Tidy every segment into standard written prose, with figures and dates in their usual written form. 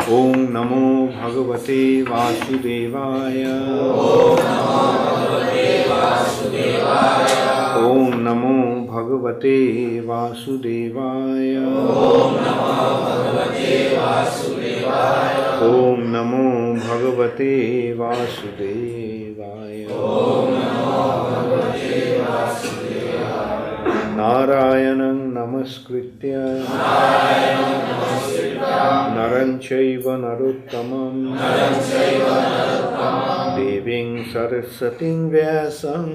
Om Namo Bhagavate Vasudevaya. Om Namo Bhagavate Vasudevaya. Om Namo Bhagavate Vasudevaya. Narayanam Namaskritya Naranchaiva Narottamam Deving Sarasating Vyasam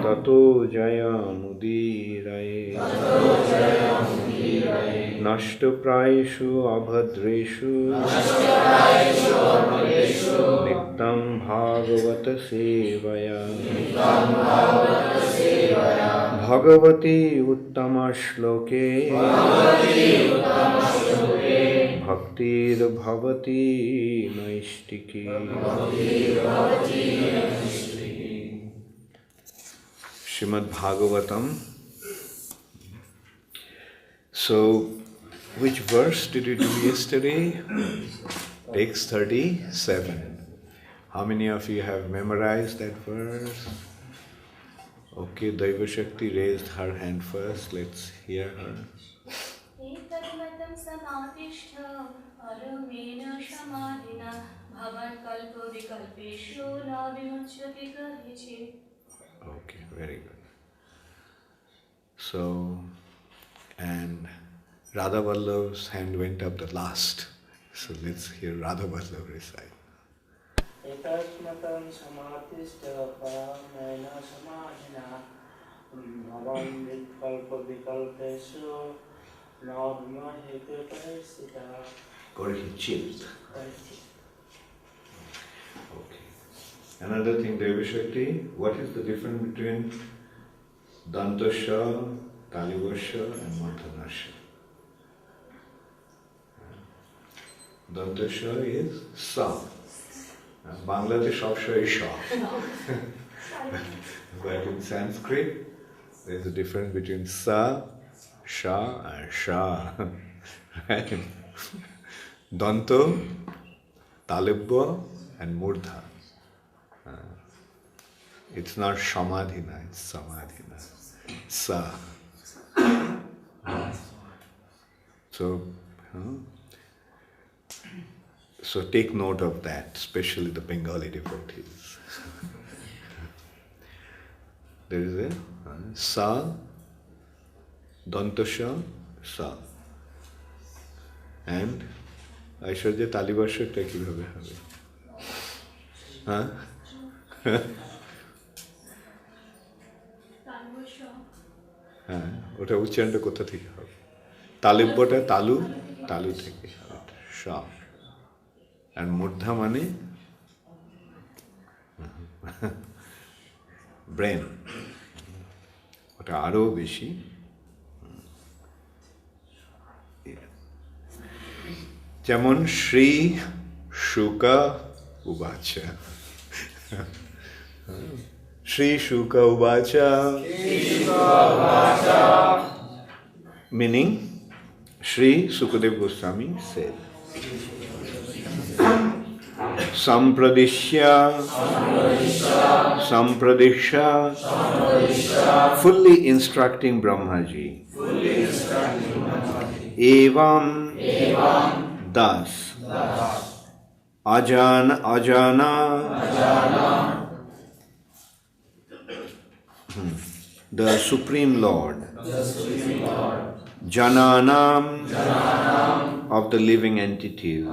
Tato Jayamudiraye Nashtapraishu Abhadreshu Nittam Bhagavata Sevaya Bhagavati Uttama Shloke Bhaktir Bhavati Naistiki. Srimad Bhagavatam. So, which verse did you do yesterday? Text 37. How many of you have memorized that verse? Okay, Daiva Shakti raised her hand first. Let's hear her. Okay, very good. So, and Radha Vallabh's hand went up the last. So let's hear Radha Vallabh recite. Etasmatam samatishta paramena samadhina bhavam vikalpa vikalpeshu navma hekapasita. Korhichit. Okay. Another thing, Devi Shakti, what is the difference between Dantasha, Talivasha and Manthanasha? Dantasha is Sa. Bangladesh Shabsha is Sha. But in Sanskrit, there is a difference between Sa, Sha and Sha. Right? Danto, Talibba and Murdha. It's not Shamadhina, it's Samadhina. Sa. So take note of that, especially the Bengali devotees. There is a Sa, Dantasha, Sa. And Aishwarya Talibashakta kibhabe hobe? Huh? হ্যাঁ, ওটা উচ্চারণটা কোথা থেকে হবে? তালিব্যটা তালু থেকে হবে, শা। আর মূর্ধা মানে ব্রেন, ওটা আরো বেশি। যেমন শ্রী শুকা উবাচা, Shri Shuka Uvacha, meaning Shri Sukadev Goswami said, Sampradisha, fully instructing Brahmaji, Evam, thus, Ajana, the Supreme Lord, Jananam, of the living entities,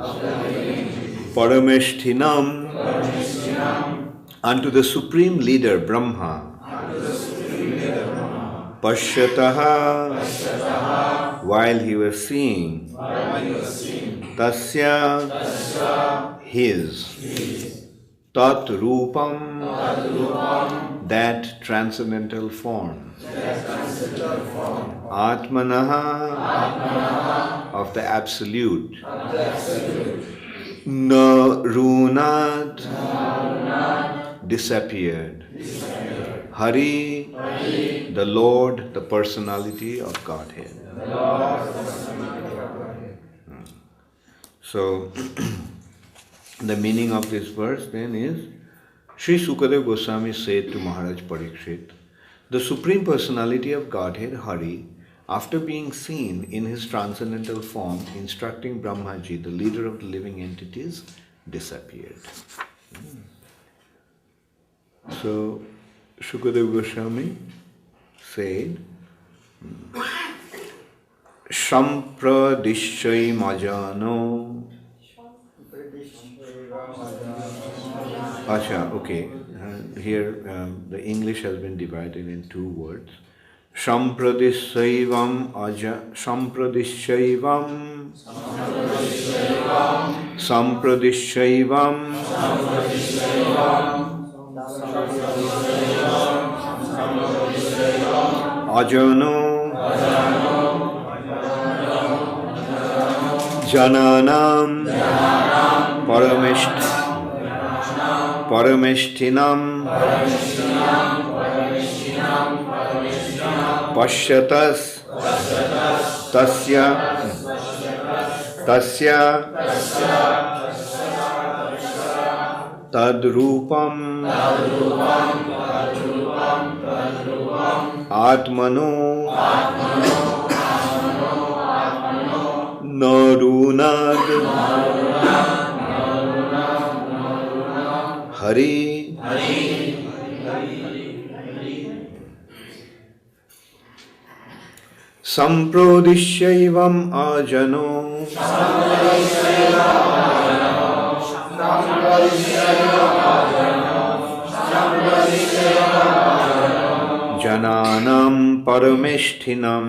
Parameshtinam, unto the Supreme Leader Brahma, Pashyataha, while he was seeing, Tasya, his, Tat Rupam, that transcendental form, Atmanaha, of the Absolute, Narunat, disappeared, Hari, the Lord, the personality of Godhead. So, the meaning of this verse then is, Sri Sukadeva Goswami said to Maharaj Parikshit, the Supreme Personality of Godhead, Hari, after being seen in his transcendental form, instructing Brahmaji, the leader of the living entities, disappeared. So, Sukadeva Goswami said, Sampradishya majano. Acha, okay. Here the English has been divided in two words. Sampradishaivam aja sampradishaivam sampradishaivam ajano jananam parameshtinam pashyatas tasya tadrupam atmano narunad Hari. Samprodishaivam ajano jananam parameshtinam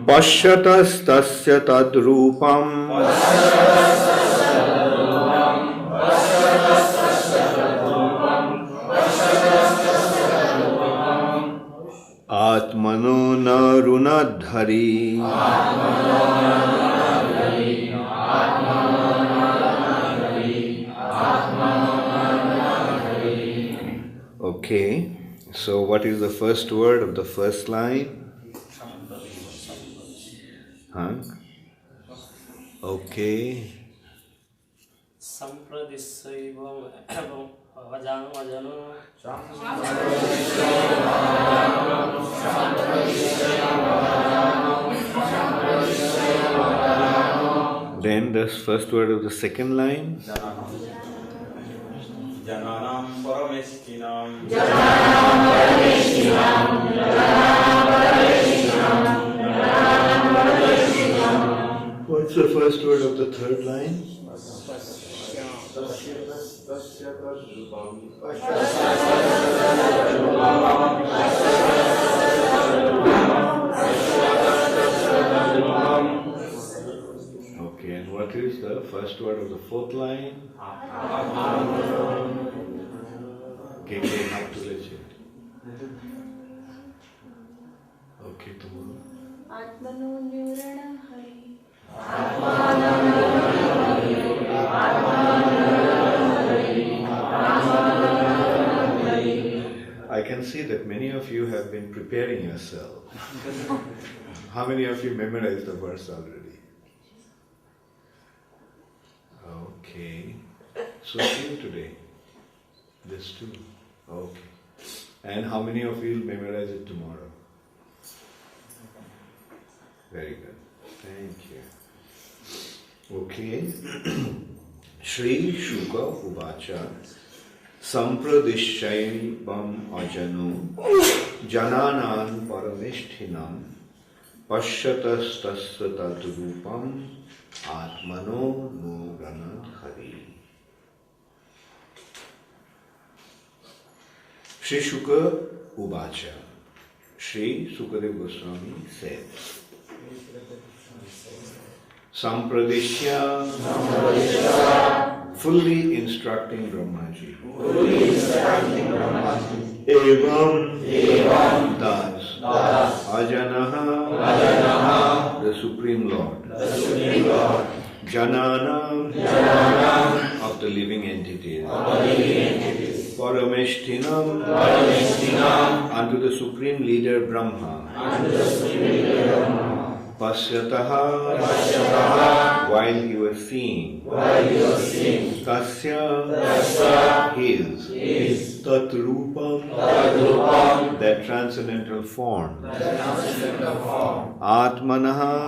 pashyatas tasya tadrupam atmano narunadhari. Okay, so what is the first word of the first line? Huh? Okay. Sampradishaivam ajano. Then the first word of the second line. Jananam parameshtinam. What's the first word of the third line? Okay, and what is the first word of the fourth line? Okay, not to legend. Okay, tomorrow. Atmano Nurana Hari. I can see that many of you have been preparing yourself. How many of you memorized the verse already? Okay. So see today. This too. Okay. And how many of you will memorize it tomorrow? Very good. Thank you. Okay. Sri Shuka Uvacha Sampradishaivam ajanu jananan parameshtinam pashyatastasya tadrupam atmano nuranad hari. Sri Shuka Uvacha. Sri Sukadeva Goswami said, Sampradishya, fully instructing Brahmaji. Evam, thus, Ajanaha, the Supreme Lord. Janana, of the living entities. Parameshtinam, unto the Supreme Leader Brahma, Pasyataha, while he was seeing, Tasya, his, Tat Rupam, that transcendental form, Atmanaha,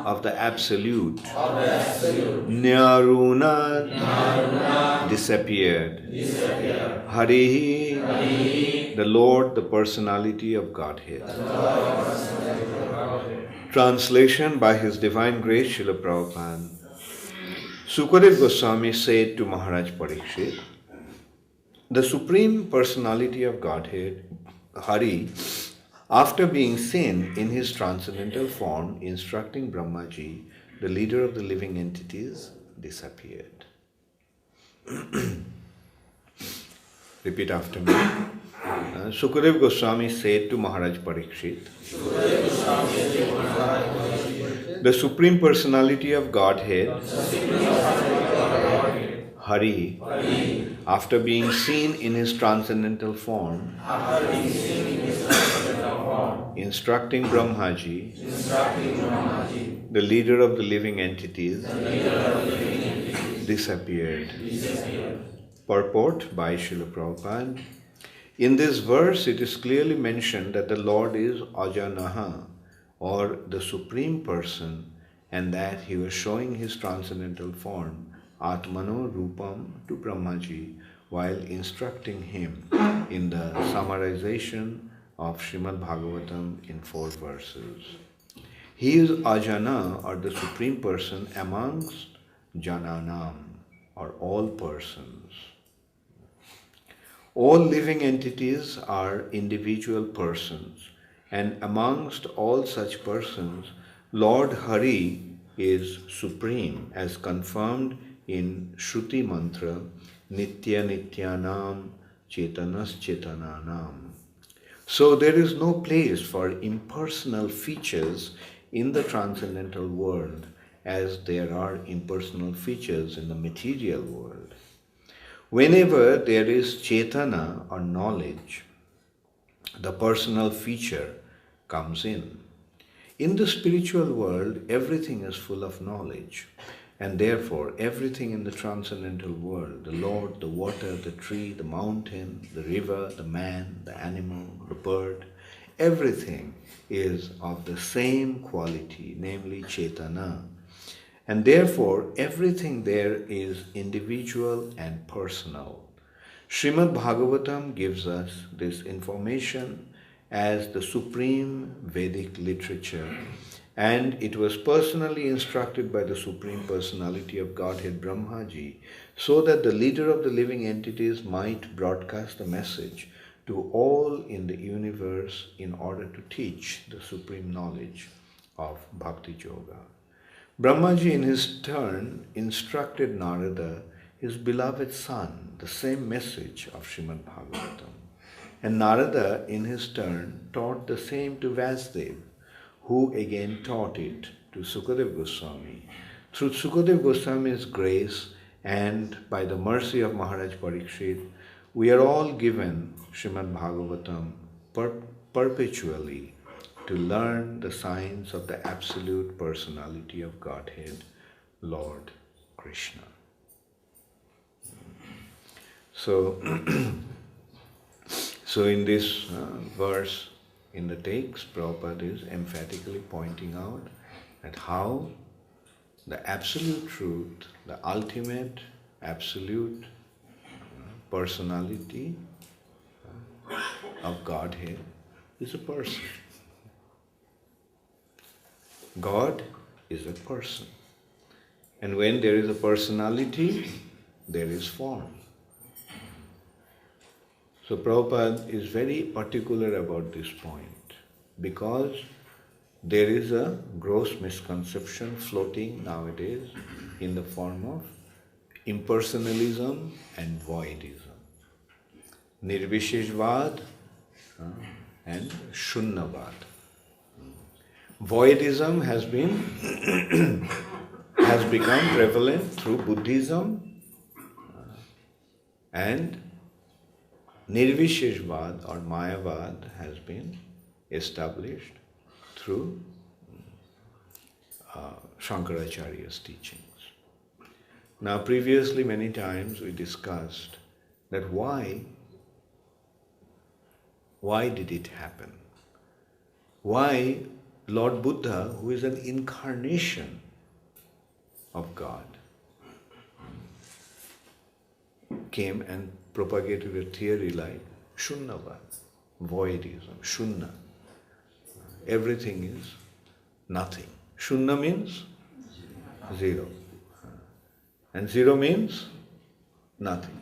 of the Absolute, Nyaruna, disappeared. Harihi, the Lord, the personality of Godhead. Translation by His Divine Grace, Srila Prabhupada. Sukadeva Goswami said to Maharaj Parikshit, the Supreme Personality of Godhead, Hari, after being seen in his transcendental form, instructing Brahmaji, the leader of the living entities, disappeared. Repeat after me. Sukadeva Goswami said to Maharaj Parikshit, the Supreme Personality of Godhead, Hari, after being seen in his transcendental form, instructing Brahmaji, the leader of the living entities, disappeared. Purport by Srila Prabhupada. In this verse, it is clearly mentioned that the Lord is Ajanaha, or the Supreme Person, and that he was showing his transcendental form, Atmano Rupam, to Brahmaji while instructing him in the summarization of Srimad Bhagavatam in 4 verses. He is Ajana, or the Supreme Person amongst Jananam, or all persons. All living entities are individual persons, and amongst all such persons, Lord Hari is supreme, as confirmed in Shruti Mantra, Nitya Nityanam Chetanas Chetananam. So there is no place for impersonal features in the transcendental world, as there are impersonal features in the material world. Whenever there is Chetana or knowledge, the personal feature comes in. In the spiritual world, everything is full of knowledge, and therefore everything in the transcendental world, the Lord, the water, the tree, the mountain, the river, the man, the animal, the bird, everything is of the same quality, namely Chetana. And therefore, everything there is individual and personal. Srimad Bhagavatam gives us this information as the supreme Vedic literature, and it was personally instructed by the Supreme Personality of Godhead Brahmaji, so that the leader of the living entities might broadcast the message to all in the universe in order to teach the supreme knowledge of Bhakti Yoga. Brahmaji in his turn instructed Narada, his beloved son, the same message of Srimad Bhagavatam. And Narada in his turn taught the same to Vasudev, who again taught it to Sukadeva Goswami. Through Sukadeva Goswami's grace and by the mercy of Maharaj Parikshit, we are all given Srimad Bhagavatam perpetually to learn the science of the absolute personality of Godhead, Lord Krishna. So in this verse in the text, Prabhupada is emphatically pointing out that how the absolute truth, the ultimate absolute personality of Godhead is a person. God is a person. And when there is a personality, there is form. So Prabhupada is very particular about this point because there is a gross misconception floating nowadays in the form of impersonalism and voidism. Nirvisheshvad and Shunyavad. Voidism has become prevalent through Buddhism And Nirvisheshvad or Mayavad has been established through Shankaracharya's teachings. Now previously many times we discussed that why did it happen? Why Lord Buddha, who is an incarnation of God, came and propagated a theory like Shunyavad, voidism, Shunya. Everything is nothing. Shunya means zero. And zero means nothing.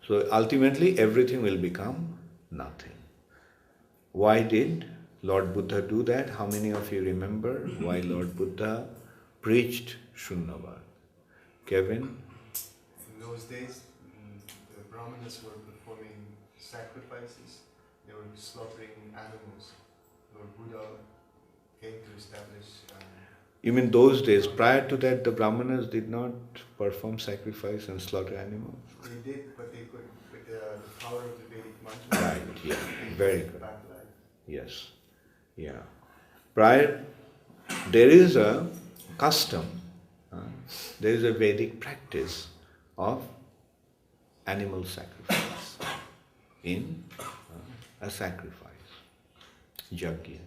So ultimately everything will become nothing. Why did Lord Buddha do that? How many of you remember why Lord Buddha preached Shunyavad? Kevin? In those days, the Brahmanas were performing sacrifices. They were slaughtering animals. Lord Buddha came to establish... You mean those days? Prior to that, the Brahmanas did not perform sacrifice and slaughter animals? They did, but they could, with the power of the Vedic mantra. Right, yeah, very good. Back life. Yes, yeah. Prior, there is a custom, there is a Vedic practice of animal sacrifice in a sacrifice, yajna.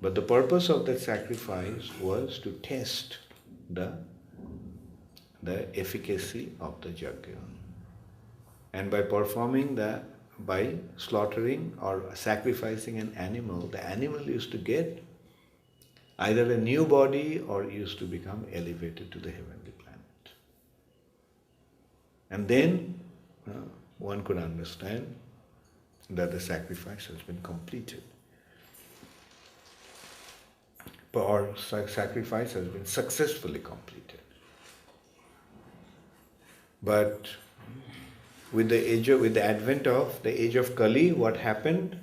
But the purpose of that sacrifice was to test the efficacy of the yajna. And by slaughtering or sacrificing an animal, the animal used to get either a new body or used to become elevated to the heavenly planet. And then one could understand that the sacrifice has been completed. Or sacrifice has been successfully completed. But with the advent of the age of Kali, what happened?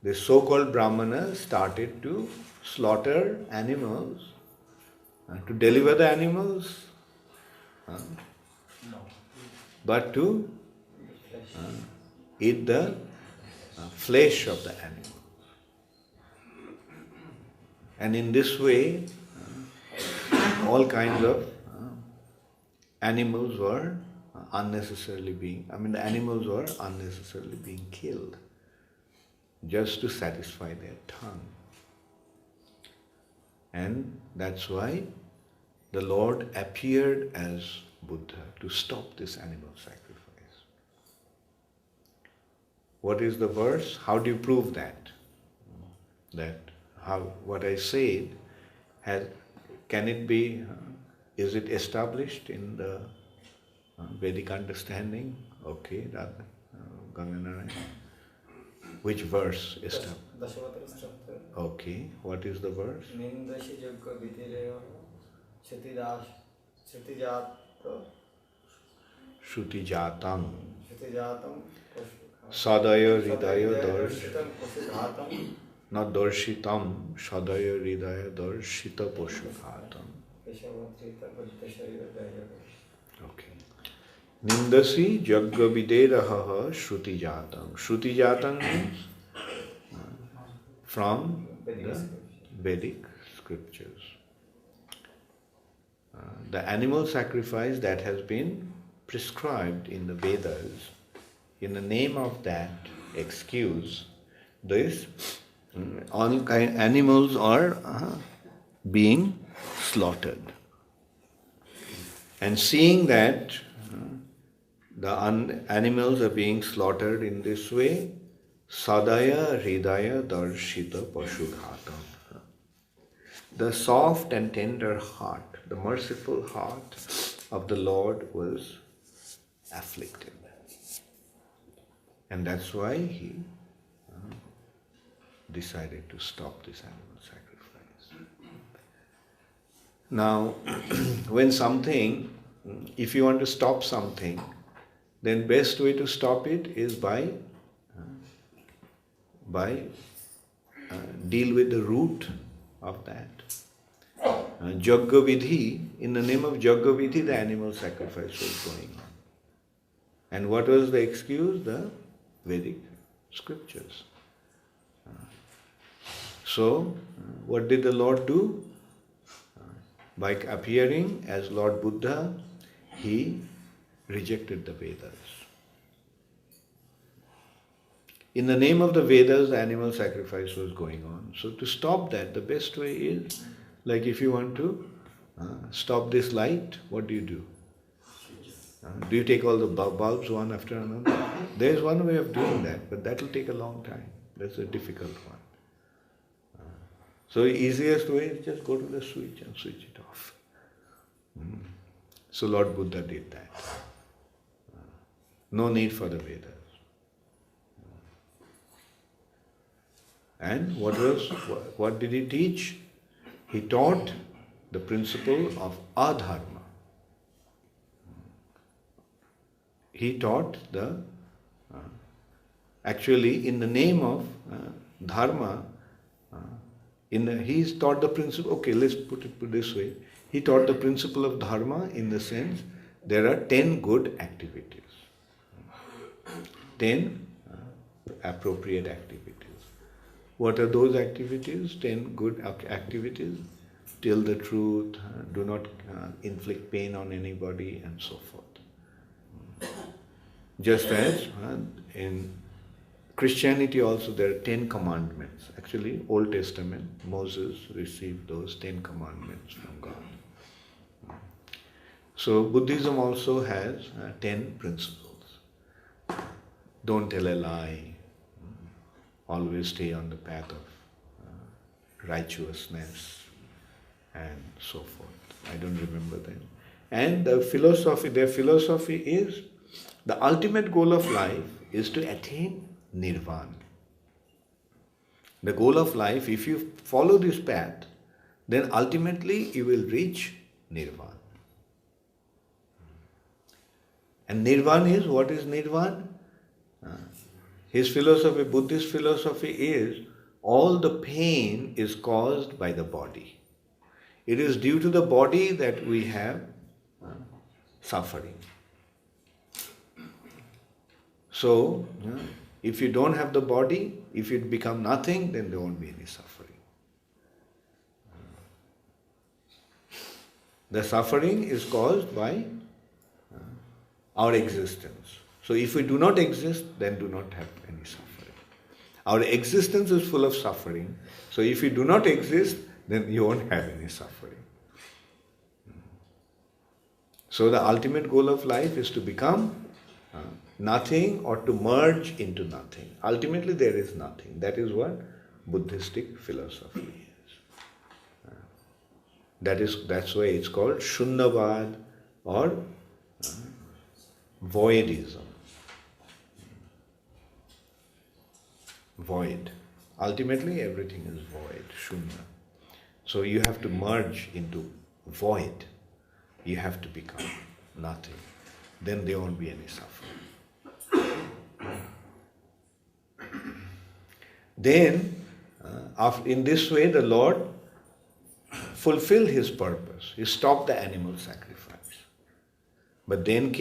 The so-called Brahmanas started to slaughter animals, to deliver the animals, but to eat the flesh of the animal. And in this way, all kinds of animals were unnecessarily being killed just to satisfy their tongue. And that's why the Lord appeared as Buddha to stop this animal sacrifice. What is the verse? How do you prove that? What I said, can it be, is it established in the Vedic understanding? Okay, Ganganarayan. Which verse established? Okay, what is the verse? Shruti Jatam Sadaya Hridaya Darsh. Not Darshitam, Sadaya Hridaya Darshita Poshughatam. Okay. Nindasi Jagga Videraha Shruti Jatam. Shruti Jatam means from the Vedic scriptures. The animal sacrifice that has been prescribed in the Vedas, in the name of that excuse, animals are being slaughtered. And seeing that the animals are being slaughtered in this way, Sadaya Hridaya Darshita Pashughatam. The soft and tender heart, the merciful heart of the Lord was afflicted. And that's why he decided to stop this animal sacrifice. Now, if you want to stop something, then best way to stop it is by deal with the root of that. Yajna Vidhi, in the name of Yajna Vidhi, the animal sacrifice was going on. And what was the excuse? The Vedic scriptures. So, what did the Lord do? By appearing as Lord Buddha, he rejected the Vedas. In the name of the Vedas, the animal sacrifice was going on. So to stop that, the best way is, like if you want to stop this light, what do? Do you take all the bulbs one after another? There is one way of doing that, but that will take a long time. That's a difficult one. So the easiest way is just go to the switch and switch it off. So Lord Buddha did that. No need for the Vedas. And what did he teach? He taught the principle of adharma. He taught actually in the name of dharma, he's taught the principle, okay, let's put it this way. He taught the principle of dharma in the sense there are 10 good activities. 10 appropriate activities. What are those activities? 10 good activities. Tell the truth, do not inflict pain on anybody, and so forth. Just as in Christianity also there are 10 commandments. Actually, Old Testament, Moses received those 10 commandments from God. So Buddhism also has 10 principles. Don't tell a lie. Always stay on the path of righteousness and so forth. I don't remember them. And their philosophy is the ultimate goal of life is to attain nirvana. The goal of life, if you follow this path, then ultimately you will reach nirvana. And nirvana is, what is nirvana? His philosophy, Buddhist philosophy is, all the pain is caused by the body. It is due to the body that we have suffering. So, if you don't have the body, if it become nothing, then there won't be any suffering. The suffering is caused by our existence. So if we do not exist, then do not have any suffering. Our existence is full of suffering. So if you do not exist, then you won't have any suffering. So the ultimate goal of life is to become nothing or to merge into nothing. Ultimately there is nothing. That is what Buddhistic philosophy is. That's why it's called Shunyavad or voidism. Void. Ultimately everything is void, shunya. So you have to merge into void. You have to become nothing. Then there won't be any suffering. Then, in this way, the Lord fulfilled his purpose. He stopped the animal sacrifice. But then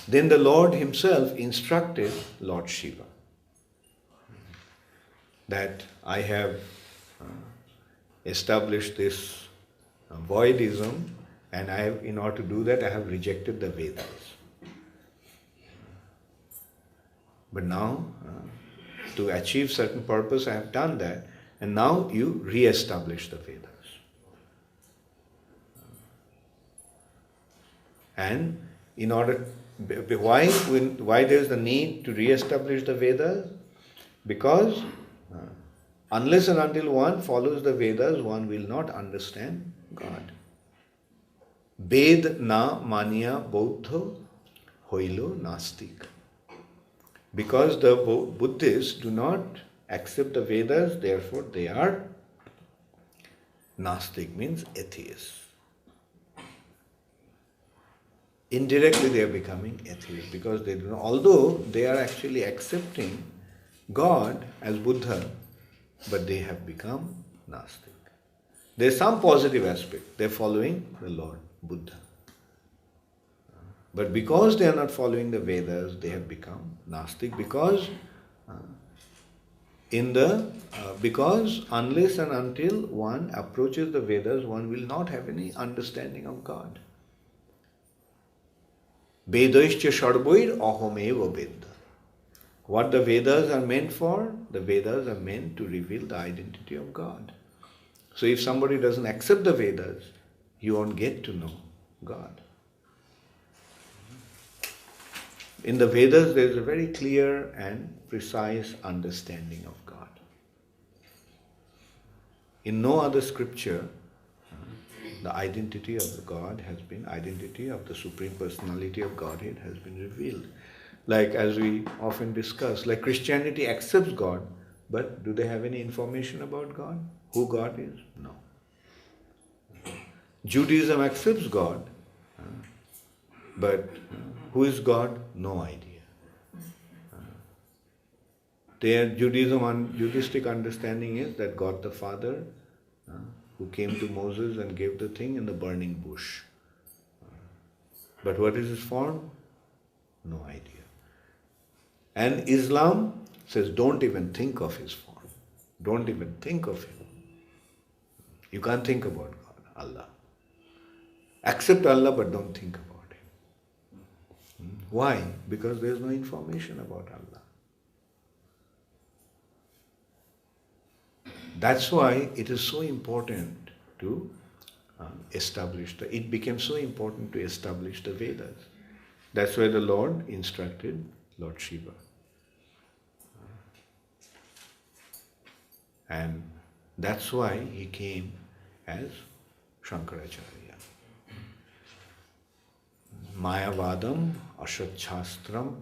the Lord himself instructed Lord Shiva that I have established this voidism, and in order to do that, I have rejected the Vedas. But now, to achieve certain purpose, I have done that, and now you re-establish the Vedas. And in order, why there is the need to re-establish the Vedas? Because unless and until one follows the Vedas, one will not understand God. Ved na manya bodho hoilo nastik. Because the Buddhists do not accept the Vedas, therefore they are nastik, means atheists. Indirectly they are becoming atheists because they do not, although they are actually accepting God as Buddha, but they have become nastik. There's some positive aspect. They're following the Lord Buddha. But because they are not following the Vedas, they have become Nastic because because unless and until one approaches the Vedas, one will not have any understanding of God. Vedaischa Sharboir Ahomeva Veda. What the Vedas are meant for? The Vedas are meant to reveal the identity of God. So if somebody doesn't accept the Vedas, you won't get to know God. In the Vedas, there is a very clear and precise understanding of God. In no other scripture, the identity of the God has been, identity of the Supreme Personality of Godhead has been revealed. Like as we often discuss, like Christianity accepts God, but do they have any information about God? Who God is? No. Judaism accepts God, but who is God? No idea. Their Judaistic understanding is that God the Father, who came to Moses and gave the thing in the burning bush. But what is his form? No idea. And Islam says, don't even think of his form. Don't even think of him. You can't think about God, Allah. Accept Allah, but don't think about him. Why? Because there is no information about Allah. That's why it is so important to it became so important to establish the Vedas. That's why the Lord instructed Lord Shiva. And that's why he came as Shankaracharya. Mayavadam ashachastram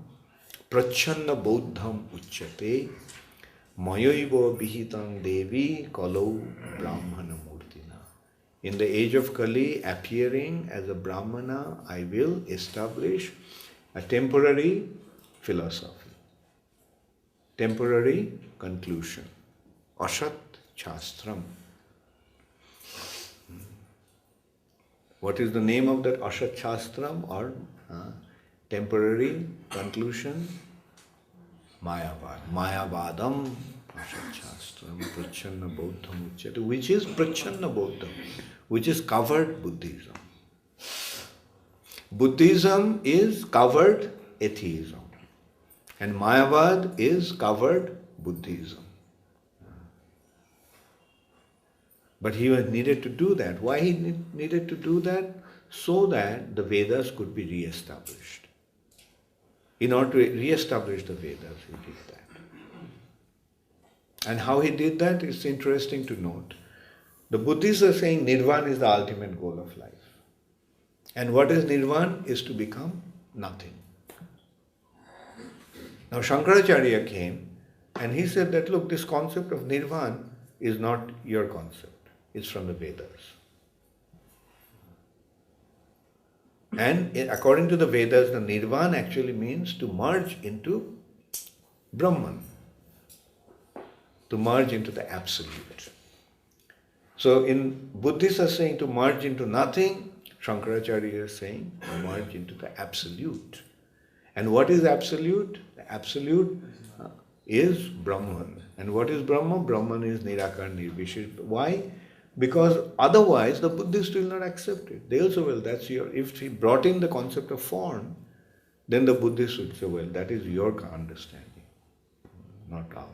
prachanna bodham uchyate mayaiva vihitam devi kalau brahmana murtina. In the age of Kali, appearing as a Brahmana, I will establish a temporary philosophy, temporary conclusion. Ashat Chastram. What is the name of that Ashat Chastram or temporary conclusion? Mayavad. Mayavadam Ashat Chastram Prachanna Bodham Uchyate, which is Prachanna Bodham, which is covered Buddhism. Buddhism is covered atheism, and Mayavad is covered Buddhism. But he needed to do that. Why he needed to do that? So that the Vedas could be re-established. In order to re-establish the Vedas, he did that. And how he did that is interesting to note. The Buddhists are saying Nirvana is the ultimate goal of life. And what is Nirvana? Is to become nothing. Now Shankaracharya came and he said that, look, this concept of Nirvana is not your concept. It's from the Vedas. And according to the Vedas, the Nirvana actually means to merge into Brahman, to merge into the Absolute. So in Buddhists are saying to merge into nothing, Shankaracharya is saying to merge into the Absolute. And what is Absolute? The Absolute is Brahman. And what is Brahman? Brahman is Nirakar Nirvishesha. Why? Because otherwise the Buddhists will not accept it. They also will, if he brought in the concept of form, then the Buddhists would say, well, that is your understanding, not ours.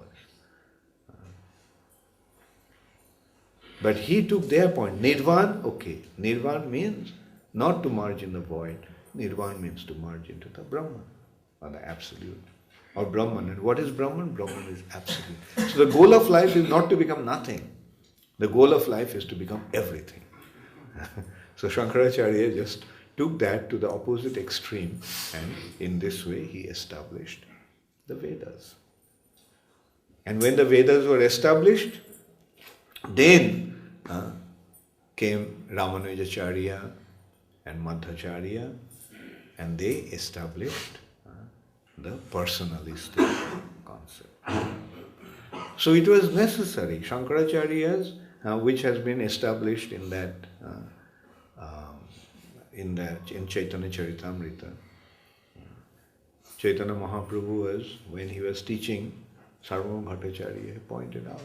But he took their point. Nirvana, okay. Nirvana means not to merge in the void. Nirvana means to merge into the Brahman, or the Absolute, or Brahman. And what is Brahman? Brahman is Absolute. So the goal of life is not to become nothing. The goal of life is to become everything. So Shankaracharya just took that to the opposite extreme, and in this way he established the Vedas. And when the Vedas were established, then came Ramanujacharya and Madhacharya, and they established the personalistic concept. So it was necessary. Shankaracharya's which has been established in that in Chaitanya Charitamrita. Chaitanya Mahaprabhu was, when he was teaching Sarvabhauma Bhattacharya, he pointed out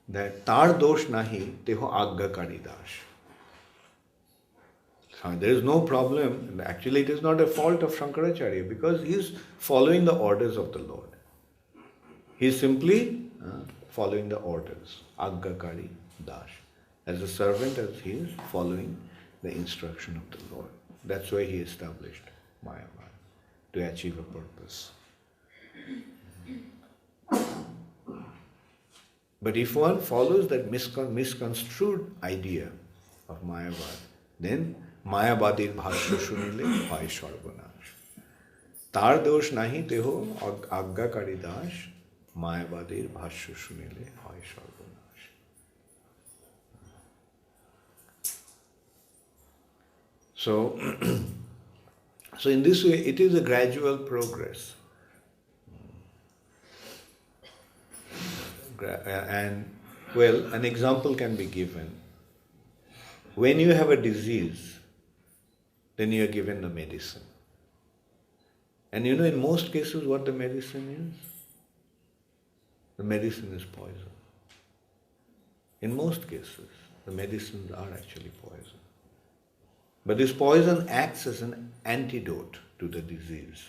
that tar dosh nahi teho aggakari das. There is no problem. Actually, it is not a fault of Shankaracharya because he is following the orders of the Lord. He is simply following the orders. Aggakari das. As a servant, as he is following the instruction of the Lord. That's why he established Mayavad, to achieve a purpose. But if one follows that misconstrued idea of Mayavad, then Mayavadir bhashya shunile hoy sarvanash. Tar dosh nahi teho aggakari das, Mayavadir bhashya shunile hoy sarvanash. So, so in this way, it is a gradual progress. And, well, an example can be given. When you have a disease, then you are given the medicine. And you know, in most cases, what the medicine is? The medicine is poison. In most cases, the medicines are actually poison. But this poison acts as an antidote to the disease.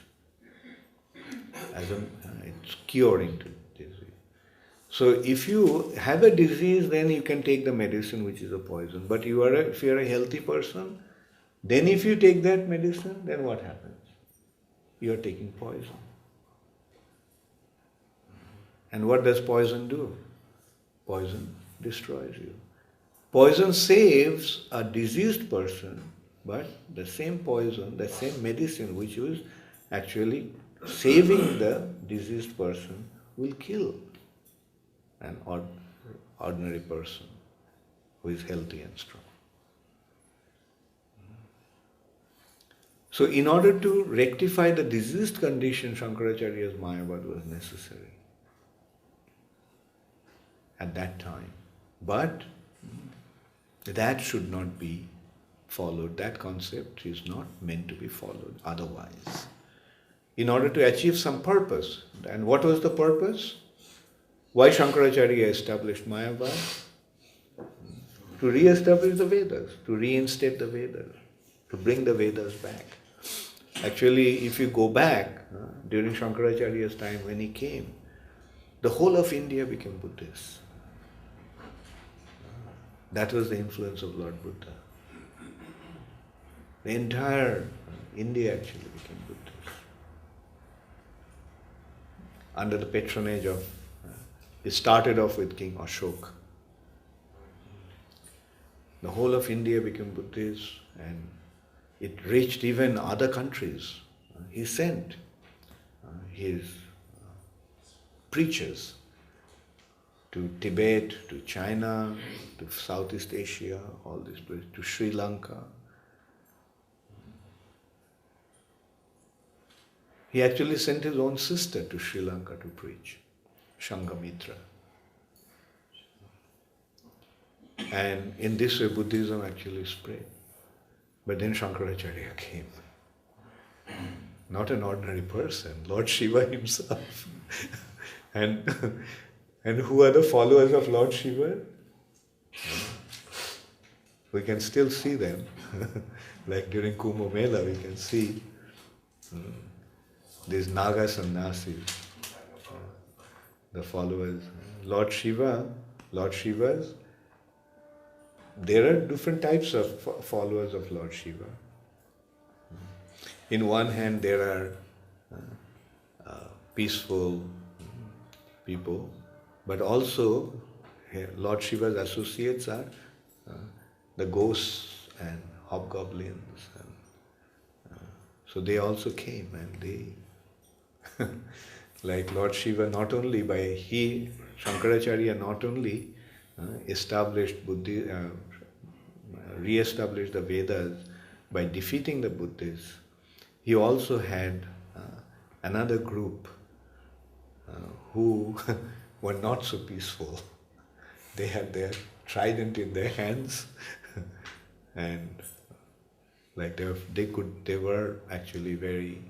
It's curing the disease. So if you have a disease, then you can take the medicine, which is a poison. But if you are a healthy person, then if you take that medicine, then what happens? You are taking poison. And what does poison do? Poison destroys you. Poison saves a diseased person, but the same poison, the same medicine which was actually saving the diseased person will kill an ordinary person who is healthy and strong. So in order to rectify the diseased condition, Shankaracharya's Mayavad was necessary at that time. But that should not be followed. That concept is not meant to be followed otherwise. In order to achieve some purpose. And what was the purpose? Why Shankaracharya established Mayavad? To re-establish the Vedas, to reinstate the Vedas, to bring the Vedas back. Actually, if you go back, during Shankaracharya's time when he came, the whole of India became Buddhist. That was the influence of Lord Buddha. The entire India actually became Buddhist. Under the patronage of, it started off with King Ashoka. The whole of India became Buddhist and it reached even other countries. He sent his preachers to Tibet, to China, to Southeast Asia, all these places, to Sri Lanka. He actually sent his own sister to Sri Lanka to preach, Shangamitra. And in this way Buddhism actually spread. But then Shankaracharya came. Not an ordinary person, Lord Shiva himself. And who are the followers of Lord Shiva? We can still see them. Like during Kumbh Mela, we can see these Naga sannyasis, the followers. Lord Shiva's, there are different types of followers of Lord Shiva. In one hand, there are peaceful people, but also Lord Shiva's associates are the ghosts and hobgoblins. So they also came and they, like Lord Shiva, Shankaracharya not only established re-established the Vedas by defeating the Buddhists, he also had another group who were not so peaceful. They had their trident in their hands, and like they were actually very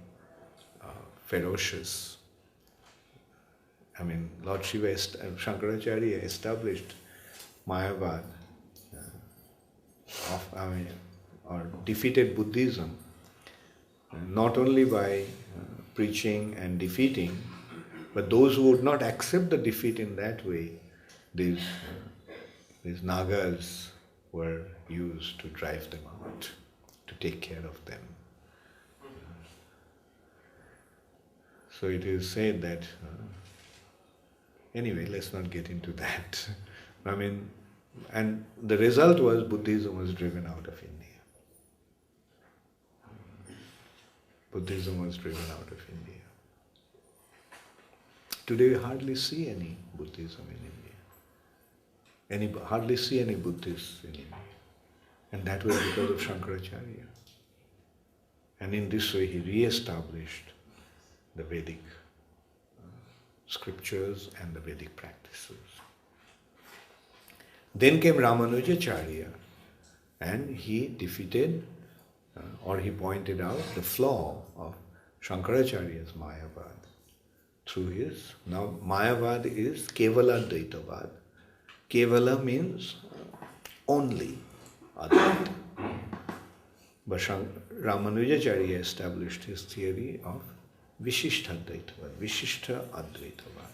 ferocious. I mean, Lord Shiva, Shankaracharya established Mayavad, or defeated Buddhism, not only by preaching and defeating, but those who would not accept the defeat in that way, these Nagas were used to drive them out, to take care of them. So it is said that, anyway, let's not get into that. I mean, and the result was Buddhism was driven out of India. Buddhism was driven out of India. Today we hardly see any Buddhism in India. Hardly see any Buddhists in India. And that was because of Shankaracharya. And in this way he re-established the Vedic scriptures and the Vedic practices. Then came Ramanujacharya, and he defeated, or he pointed out the flaw of Shankaracharya's Mayavad through his, now Mayavad is Kevala Dvaitavad. Kevala means only Advaita. But Ramanujacharya established his theory of Vishishta Dvaitavad, Vishishta Advaitavad.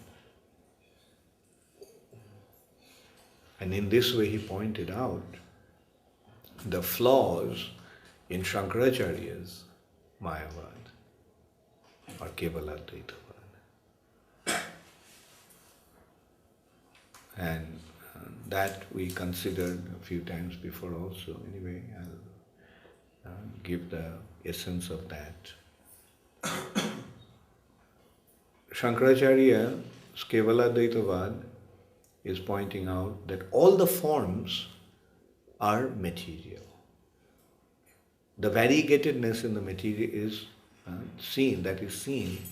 And in this way he pointed out the flaws in Shankaracharya's Mayavad or Kevala Dvaitavad. And that we considered a few times before also. Anyway, I'll give the essence of that. Shankaracharya's Kevala Dvaitavad is pointing out that all the forms are material. The variegatedness in the material is seen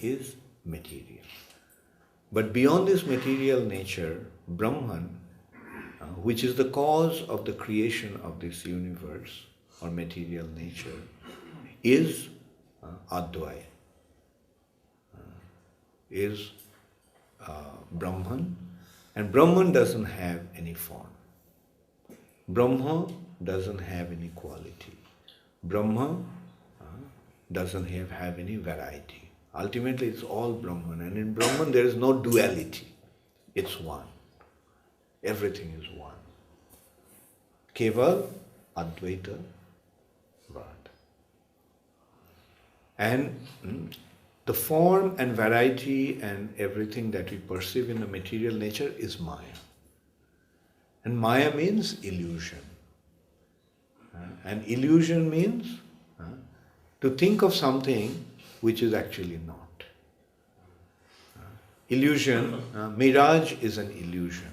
is material. But beyond this material nature, Brahman, which is the cause of the creation of this universe or material nature, is Advaya, is Brahman. And Brahman doesn't have any form. Brahma doesn't have any quality. Brahma doesn't have any variety. Ultimately it's all Brahman, and in Brahman there is no duality. It's one. Everything is one. Keval Advaita Vad. And the form and variety and everything that we perceive in the material nature is Maya. And Maya means illusion. And illusion means to think of something which is actually not. Illusion, mirage is an illusion.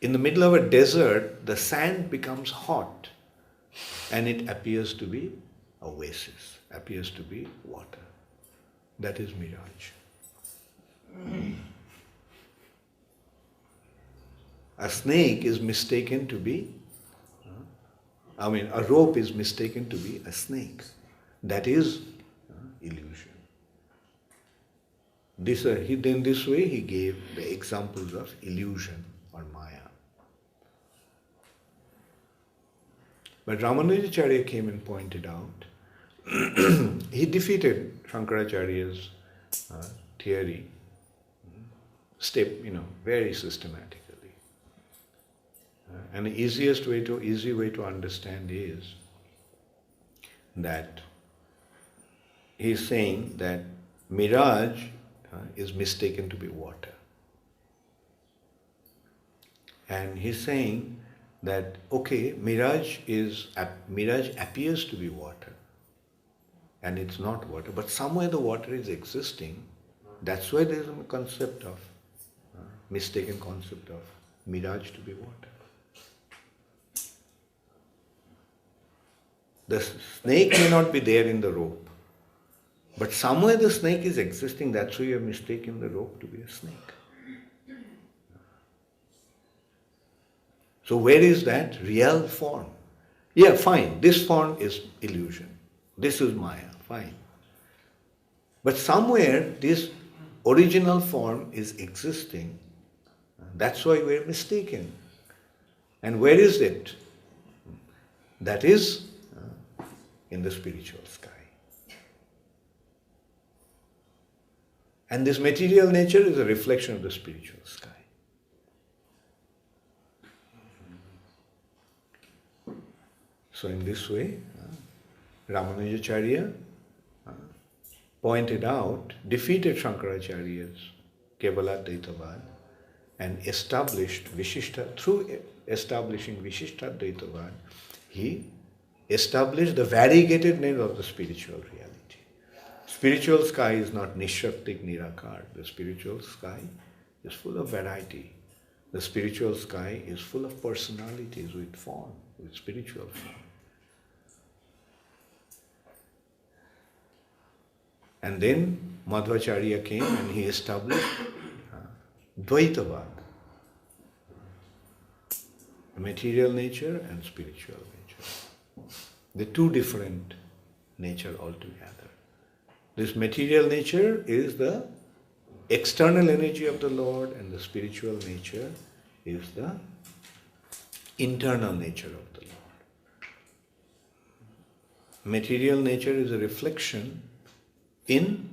In the middle of a desert, the sand becomes hot and it appears to be oasis, appears to be water. That is mirage. A snake is mistaken to be, a rope is mistaken to be a snake. That is illusion. In this way he gave the examples of illusion or Maya. But Ramanujacharya came and pointed out, he defeated Shankaracharya's theory, very systematically. And the easy way to understand is that he is saying that mirage is mistaken to be water. And he's saying that, okay, mirage appears to be water, and it's not water, but somewhere the water is existing. That's why there is a concept of, mistaken concept of mirage to be water. The snake may not be there in the rope, but somewhere the snake is existing, that's why you have mistaken the rope to be a snake. So where is that real form? Yeah, fine, this form is illusion. This is Maya, fine. But somewhere this original form is existing. That's why we're mistaken. And where is it? That is in the spiritual sky. And this material nature is a reflection of the spiritual sky. So in this way, Ramanujacharya pointed out, defeated Shankaracharya's Kevaladvaitavad and established Vishishta, through establishing Vishishtadvaitavad, he established the variegatedness of the spiritual reality. Spiritual sky is not Nishaktik Nirakar. The spiritual sky is full of variety. The spiritual sky is full of personalities with form, with spiritual form. And then Madhvacharya came and he established Dvaitavad, material nature and spiritual nature. The two different nature altogether. This material nature is the external energy of the Lord, and the spiritual nature is the internal nature of the Lord. Material nature is a reflection in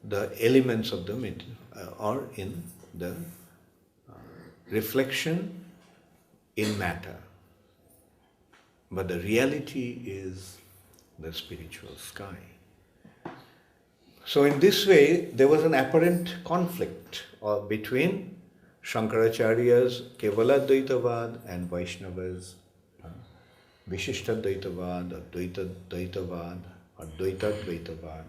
the elements of the material, or in the reflection in matter. But the reality is the spiritual sky. So in this way, there was an apparent conflict between Shankaracharya's Kevaladvaitavad and Vaishnava's Vishishtadvaitavad, or Dvaitadvaitavad, or Dvaitadvaitavad.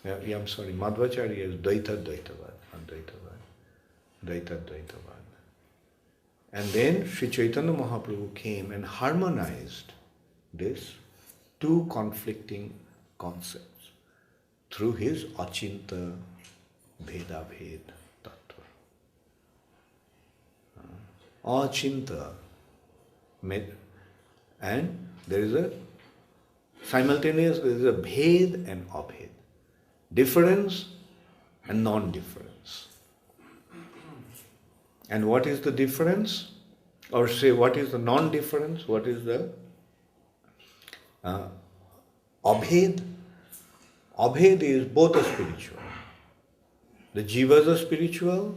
Yeah, I'm sorry, Madhvacharya is Dvaitadvaitavad, not Dvaitavad. Dvaitadvaitavad. And then Sri Chaitanya Mahaprabhu came and harmonized these two conflicting concepts through his Achinta Bheda Bhed Tattva. Achinta, and there is a simultaneous, there is a Bhed and Abhed, difference and non-difference. And what is the difference? Or say, what is the non-difference? What is the Abhed? Abhed is both are spiritual. The jivas are spiritual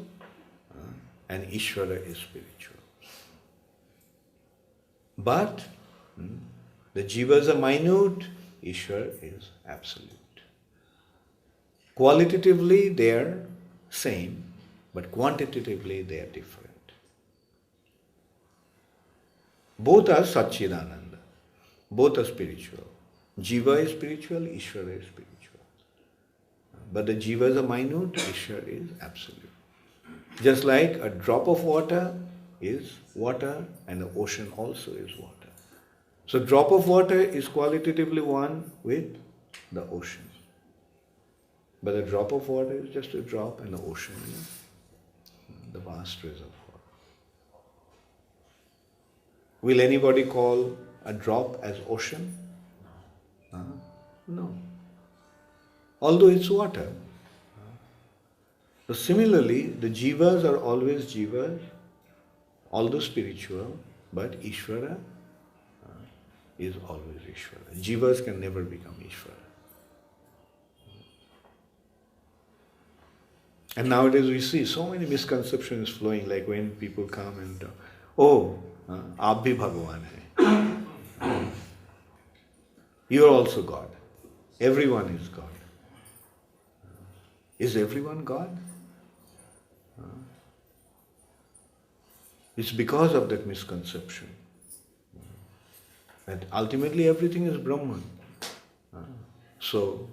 and Ishvara is spiritual. But the jivas are minute, Ishvara is absolute. Qualitatively they are same, but quantitatively they are different. Both are Satchidananda. Both are spiritual. Jiva is spiritual, Ishvara is spiritual. But the jivas are minute, Ishvara is absolute. Just like a drop of water is water and the ocean also is water. So drop of water is qualitatively one with the ocean. But a drop of water is just a drop and the ocean is the vast reservoir. Will anybody call a drop as ocean? No. Although it's water. So similarly, the jivas are always jivas, although spiritual, but Ishvara is always Ishvara. Jivas can never become Ishvara. And nowadays we see so many misconceptions flowing, like when people come and, aap bhi Bhagavan hai. You are also God. Everyone is God. Is everyone God? It's because of that misconception that ultimately everything is Brahman. So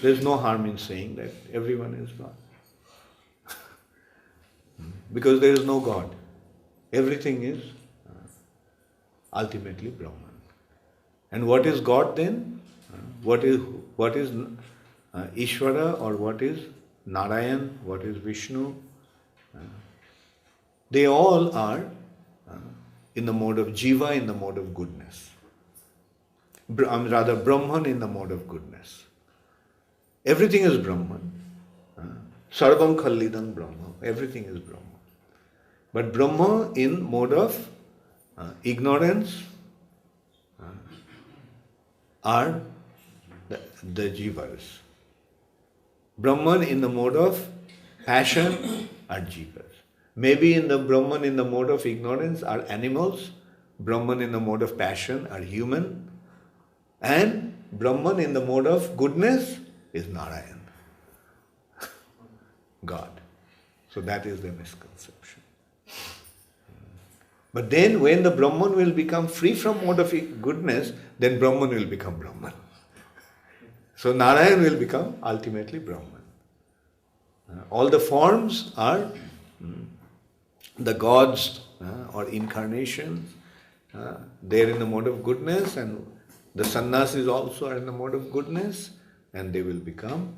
there's no harm in saying that everyone is God. Because there is no God. Everything is ultimately Brahman. And what is God then? What is Ishvara or what is Narayan, what is Vishnu. They all are in the mode of Jiva, in the mode of goodness. Rather, Brahman in the mode of goodness. Everything is Brahman. Sarvam Khallidam Brahma. Everything is Brahman. But Brahma in mode of ignorance are the Jivas. Brahman in the mode of passion are Jivas. Maybe in the Brahman in the mode of ignorance are animals. Brahman in the mode of passion are human. And Brahman in the mode of goodness is Narayan, God. So that is the misconception. But then when the Brahman will become free from mode of goodness, then Brahman will become Brahman. So Narayan will become ultimately Brahman. All the forms are the gods or incarnations. They are in the mode of goodness, and the sannyasis also are in the mode of goodness, and they will become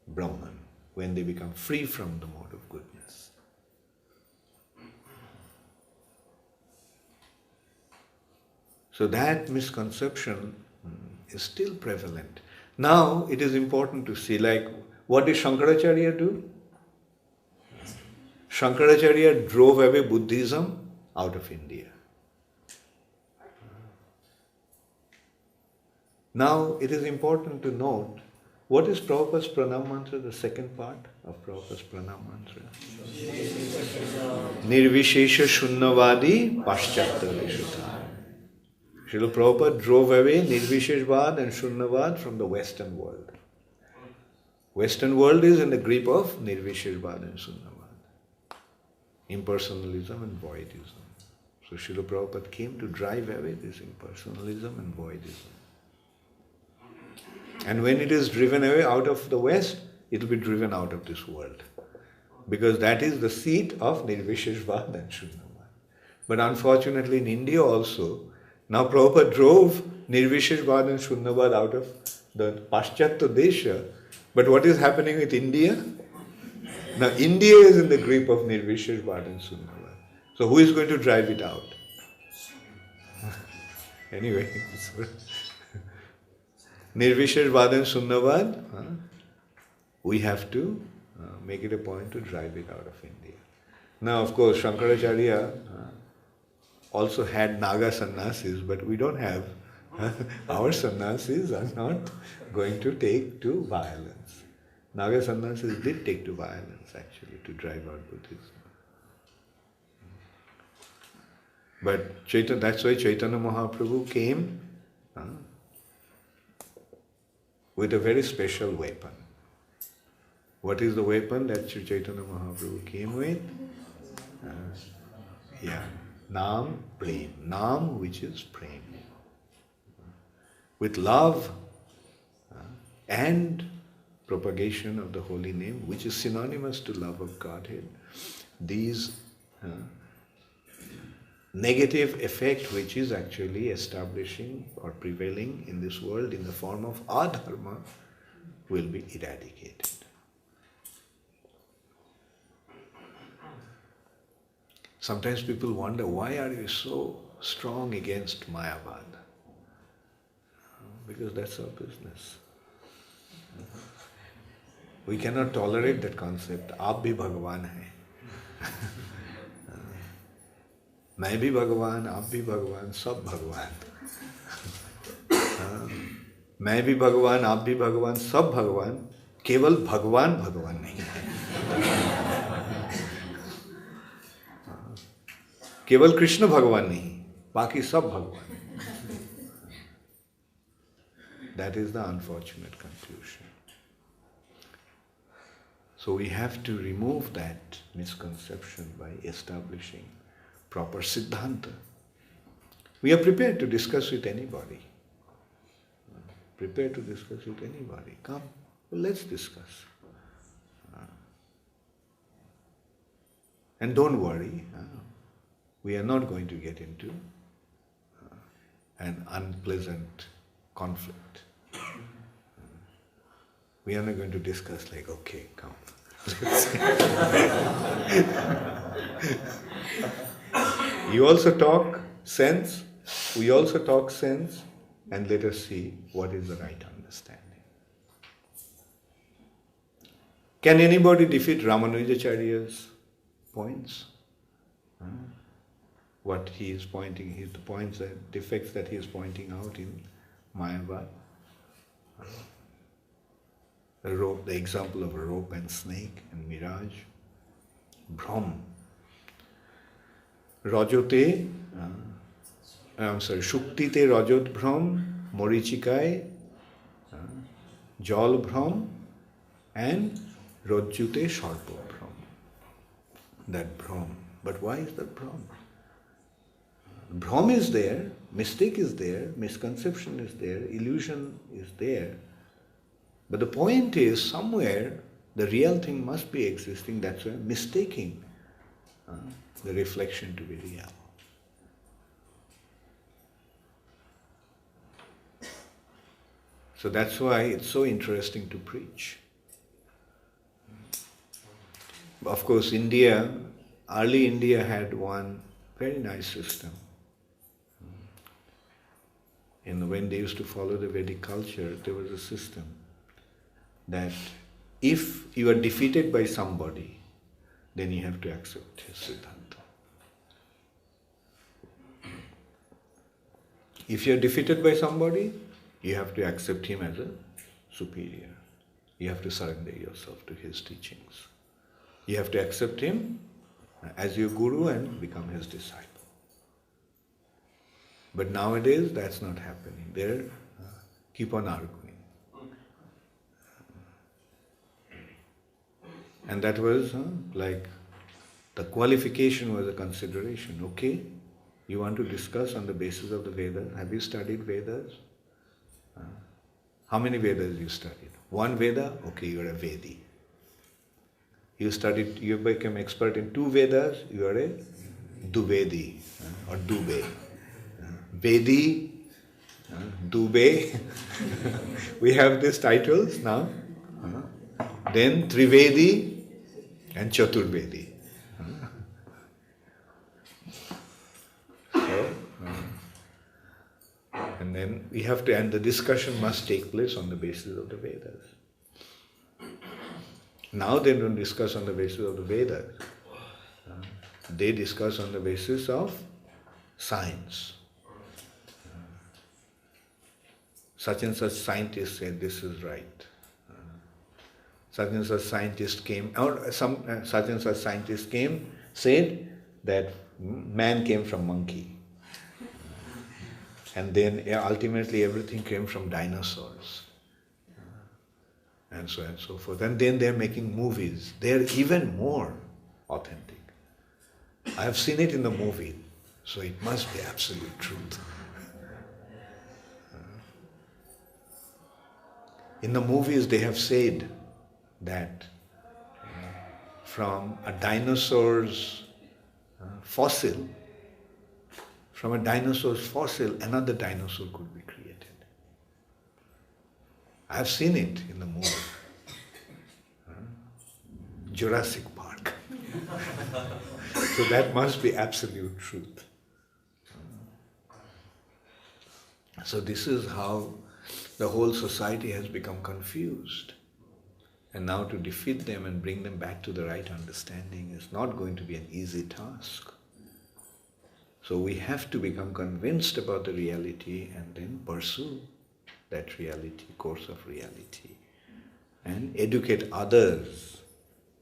Brahman when they become free from the mode of goodness. So that misconception is still prevalent. Now it is important to see, like, what did Shankaracharya do? Shankaracharya drove away Buddhism out of India. Now it is important to note, what is Prabhupada's pranam mantra, the second part of Prabhupada's pranam mantra? Nirvishesha Shunnavadi Paschatya Vishuddha. Srila Prabhupada drove away Nirvisheshvad and Shunnavad from the Western world. Western world is in the grip of Nirvisheshvad and Shunnavad. Impersonalism and voidism. So Srila Prabhupada came to drive away this impersonalism and voidism. And when it is driven away out of the West, it will be driven out of this world. Because that is the seat of Nirvisheshvad and Shunnavad. But unfortunately in India also, now Prabhupada drove Nirvisheshvad and Shunnavad out of the Paschatya Desha. But what is happening with India? Now India is in the grip of Nirvisheshvad and Shunnavad. So who is going to drive it out? Anyway, Nirvisheshvad and Shunnavad, we have to make it a point to drive it out of India. Now of course Shankaracharya also had Naga sannyasis, but we don't have, our sannyasis are not going to take to violence. Naga sannyasis did take to violence actually to drive out Buddhism. But that's why Chaitanya Mahaprabhu came with a very special weapon. What is the weapon that Sri Chaitanya Mahaprabhu came with? Nam, Prem. Nam, which is Prem. With love and propagation of the holy name, which is synonymous to love of Godhead, these negative effect which is actually establishing or prevailing in this world in the form of adharma will be eradicated. Sometimes people wonder, why are you so strong against Mayavad? Because that's our business. We cannot tolerate that concept. Aap bhi Bhagavan hai. मैं भी भगवान, आप भी भगवान, सब भगवान. मैं भी भगवान, आप भी भगवान, सब भगवान, केवल भगवान भगवान नहीं है. केवल कृष्ण भगवान नहीं, बाकी सब भगवान. That is the unfortunate conclusion. So we have to remove that misconception by establishing proper siddhanta. We are prepared to discuss with anybody. Prepared to discuss with anybody. Come, well, let's discuss. And don't worry, we are not going to get into an unpleasant conflict. We are not going to discuss like, okay, come. You also talk sense, we also talk sense, and let us see what is the right understanding. Can anybody defeat Ramanujacharya's points? What he is pointing, the points, that defects that he is pointing out in Mayavad. The rope, the example of a rope and snake and mirage. Brahm. Rajote, Shuktite Rajot Brahm, Morichikai, Jal Brahm, and Rajjute Sharpo Brahm. That Brahm. But why is that Brahm? Brahm is there, mistake is there, misconception is there, illusion is there. But the point is, somewhere the real thing must be existing, that's why mistaking the reflection to be real. So that's why it's so interesting to preach. Of course, early India had one very nice system. When they used to follow the Vedic culture, there was a system that if you are defeated by somebody, then you have to accept his Siddhanta. If you are defeated by somebody, you have to accept him as a superior. You have to surrender yourself to his teachings. You have to accept him as your guru and become his disciple. But nowadays that's not happening. They keep on arguing. And that was like the qualification was a consideration. Okay, you want to discuss on the basis of the Vedas. Have you studied Vedas? How many Vedas you studied? One Veda? Okay, you are a Vedi. You became expert in two Vedas, you are a Duvedi or Dube. Vedi, Dube. We have these titles now. Then Trivedi and Chaturvedi. And then we have to, and the discussion must take place on the basis of the Vedas. Now they don't discuss on the basis of the Vedas. They discuss on the basis of science. Such and such scientist said this is right. Such and such scientist came, or such and such scientist came, said that man came from monkey. And then ultimately everything came from dinosaurs. And so on and so forth. And then they're making movies. They're even more authentic. I have seen it in the movie, so it must be absolute truth. In the movies they have said that from a dinosaur's fossil, another dinosaur could be created. I have seen it in the movie. Jurassic Park. So that must be absolute truth. So this is how the whole society has become confused. And now to defeat them and bring them back to the right understanding is not going to be an easy task. So we have to become convinced about the reality and then pursue that reality, course of reality, and educate others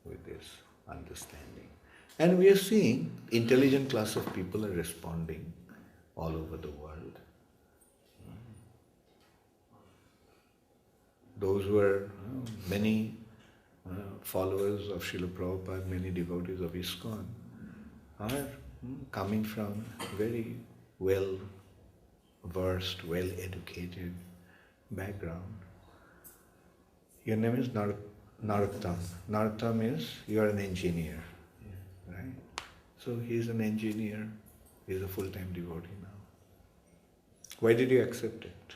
with this understanding. And we are seeing intelligent class of people are responding all over the world. Those who are many followers of Srila Prabhupada, many devotees of ISKCON are coming from very well-versed, well-educated background. Your name is Narottam. Narottam is, you are an engineer, right? So he is an engineer, he is a full-time devotee now. Why did you accept it?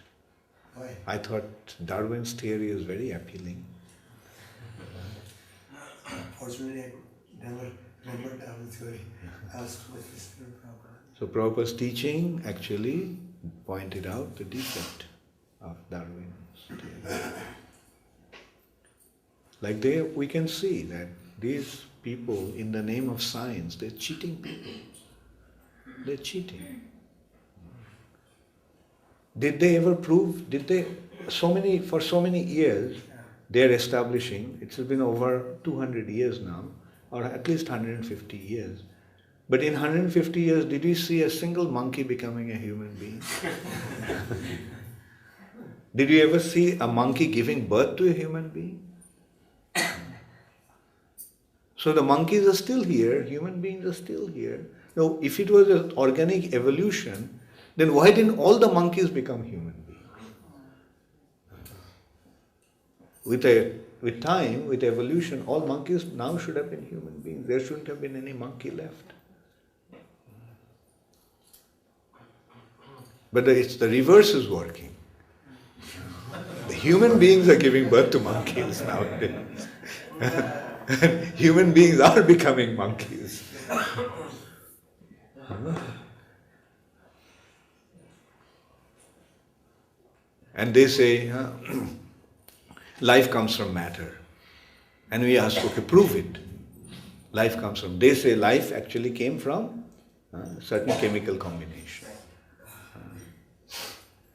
Why? I thought Darwin's theory is very appealing. unfortunately I never remembered our theory. I was with Mr. Prabhupada. So Prabhupada's teaching actually pointed out the defect of Darwin's theory. Like we can see that these people, in the name of science, they're cheating people. They're cheating. Did they ever prove? For so many years, they're establishing, it's been over 200 years now, or at least 150 years. But in 150 years, did you see a single monkey becoming a human being? Did you ever see a monkey giving birth to a human being? So the monkeys are still here, human beings are still here. Now, if it was an organic evolution, then why didn't all the monkeys become human beings? With time, with evolution, all monkeys now should have been human beings. There shouldn't have been any monkey left. But it's the reverse is working. The human beings are giving birth to monkeys nowadays. Human beings are becoming monkeys. And they say, life comes from matter. And we ask, okay, prove it. Life comes from, they say life actually came from certain chemical combination.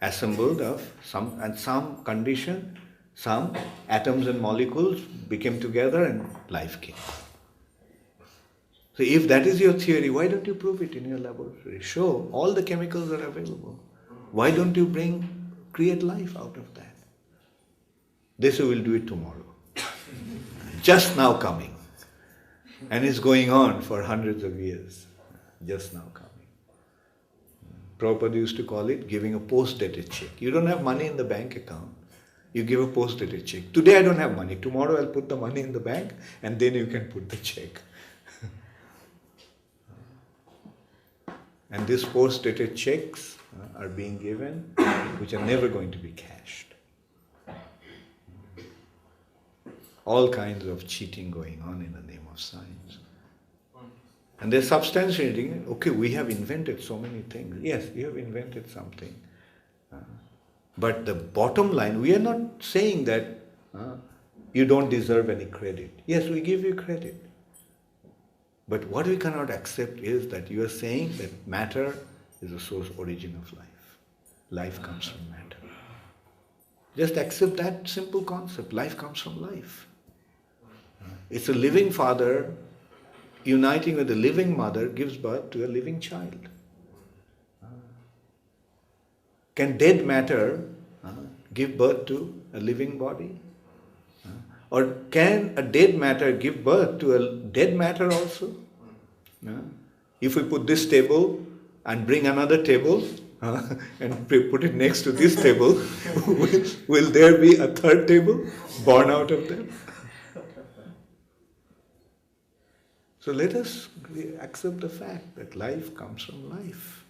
Assembled of some condition, some atoms and molecules became together and life came. So if that is your theory, why don't you prove it in your laboratory? Show all the chemicals are available. Why don't you create life out of that? They say we'll do it tomorrow. Just now coming. And it's going on for hundreds of years. Just now coming. Prabhupada used to call it giving a post-dated check. You don't have money in the bank account. You give a post-dated check. Today I don't have money. Tomorrow I'll put the money in the bank and then you can put the check. And these post-dated checks are being given, which are never going to be cashed. All kinds of cheating going on in the name of science. And they're substantiating, okay, we have invented so many things. Yes, you have invented something. But the bottom line, we are not saying that you don't deserve any credit. Yes, we give you credit. But what we cannot accept is that you are saying that matter is the source origin of life. Life comes from matter. Just accept that simple concept. Life comes from life. It's a living father uniting with a living mother gives birth to a living child. Can dead matter give birth to a living body? Or can a dead matter give birth to a dead matter also? If we put this table and bring another table and put it next to this table, will there be a third table born out of them? So let us accept the fact that life comes from life.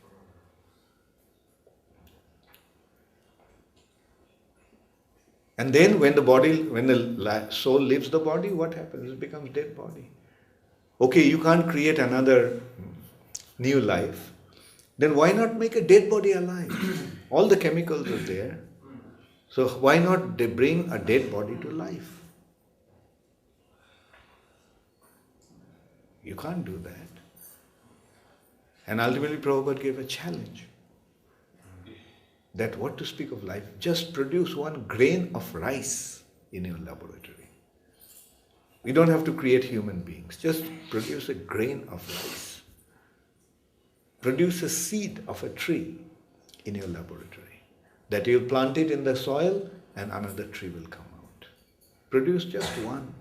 And then when the soul leaves the body, what happens? It becomes dead body. Okay, you can't create another new life. Then why not make a dead body alive? All the chemicals are there. So why not they bring a dead body to life? You can't do that. And ultimately Prabhupada gave a challenge. That what to speak of life, just produce one grain of rice in your laboratory. We don't have to create human beings, just produce a grain of rice. Produce a seed of a tree in your laboratory. That you'll plant it in the soil and another tree will come out. Produce just one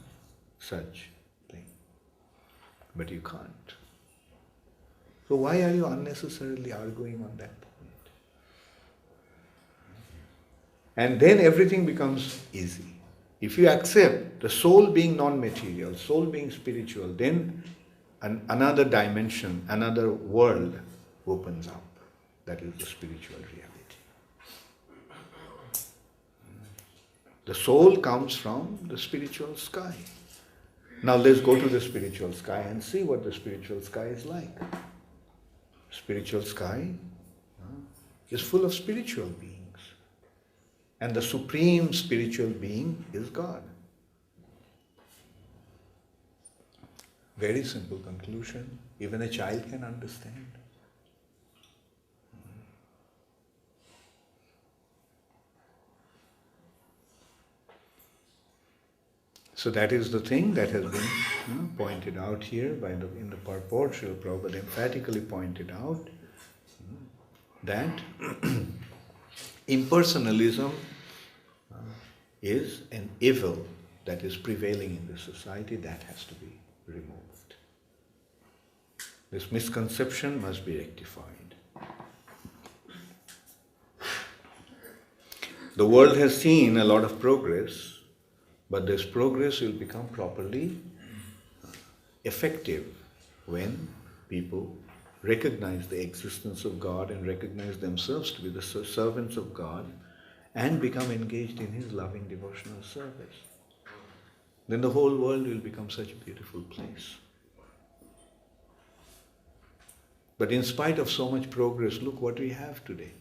such thing. But you can't. So why are you unnecessarily arguing on that point? And then everything becomes easy. If you accept the soul being non-material, soul being spiritual, then another dimension, another world opens up. That is the spiritual reality. The soul comes from the spiritual sky. Now let's go to the spiritual sky and see what the spiritual sky is like. Spiritual sky is full of spiritual beings. And the supreme spiritual being is God. Very simple conclusion. Even a child can understand. So that is the thing that has been pointed out here in the purport. Srila Prabhupada emphatically pointed out that impersonalism is an evil that is prevailing in the society that has to be removed. This misconception must be rectified. The world has seen a lot of progress, but this progress will become properly effective when people recognize the existence of God and recognize themselves to be the servants of God and become engaged in His loving devotional service. Then the whole world will become such a beautiful place. But in spite of so much progress, look what we have today.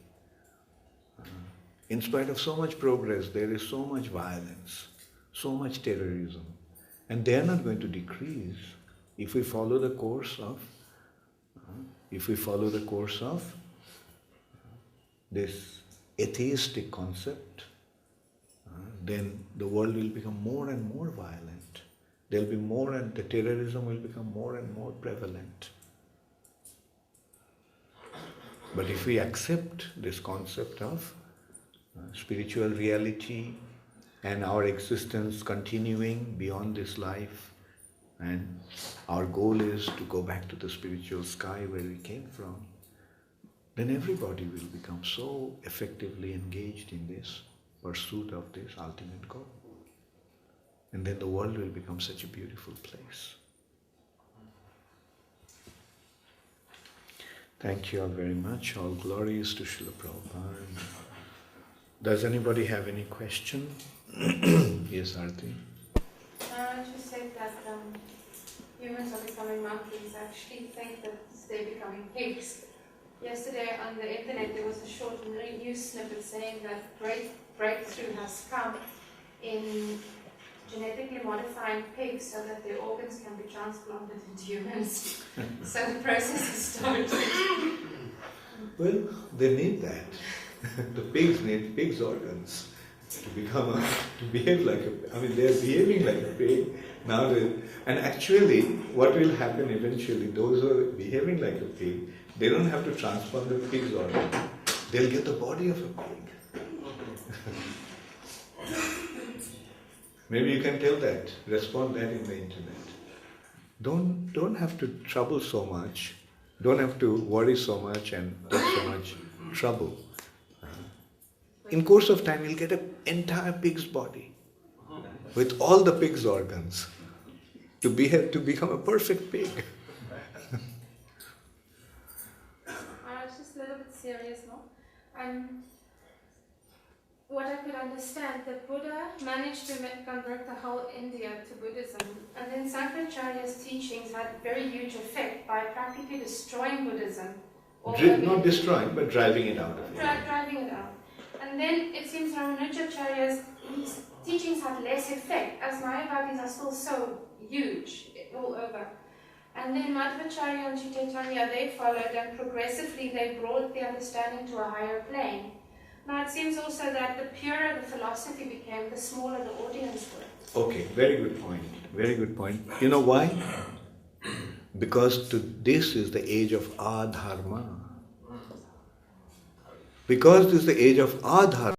In spite of so much progress, there is so much violence, so much terrorism, and they are not going to decrease if we follow the course of this atheistic concept. Then the world will become more and more violent. There'll be more, and the terrorism will become more and more prevalent. But if we accept this concept of spiritual reality and our existence continuing beyond this life, and our goal is to go back to the spiritual sky where we came from, then everybody will become so effectively engaged in this pursuit of this ultimate goal. And then the world will become such a beautiful place. Thank you all very much. All glories to Srila Prabhupada. Does anybody have any question? Yes, Arti. I just said that humans are becoming monkeys. I actually think that they're becoming pigs. Yesterday on the internet there was a short news snippet saying that great breakthrough has come in genetically modifying pigs so that their organs can be transplanted into humans. So the process is started. Well, they need that. The pigs need pigs' organs to behave like they are behaving like a pig now. And actually, what will happen eventually, those who are behaving like a pig, they don't have to transplant the pig's organ. They'll get the body of a pig. Maybe you can tell that, respond that in the internet. Don't have to trouble so much, don't have to worry so much and take so much trouble. In course of time, you'll get an entire pig's body with all the pig's organs to become a perfect pig. It's just a little bit serious now. What I could understand, the Buddha managed to convert the whole India to Buddhism, and then Sankaracharya's teachings had a very huge effect by practically destroying Buddhism. Not destroying, but driving it out of it. Driving it out. And then it seems Ramanujacharya's teachings had less effect, as Mayavadis are still so huge all over. And then Madhvacharya and Chaitanya, they followed, and progressively they brought the understanding to a higher plane. Now it seems also that the purer the philosophy became, the smaller the audience were. Okay, very good point. Very good point. You know why? Because this is the age of adharma. Because this is the age of adharma,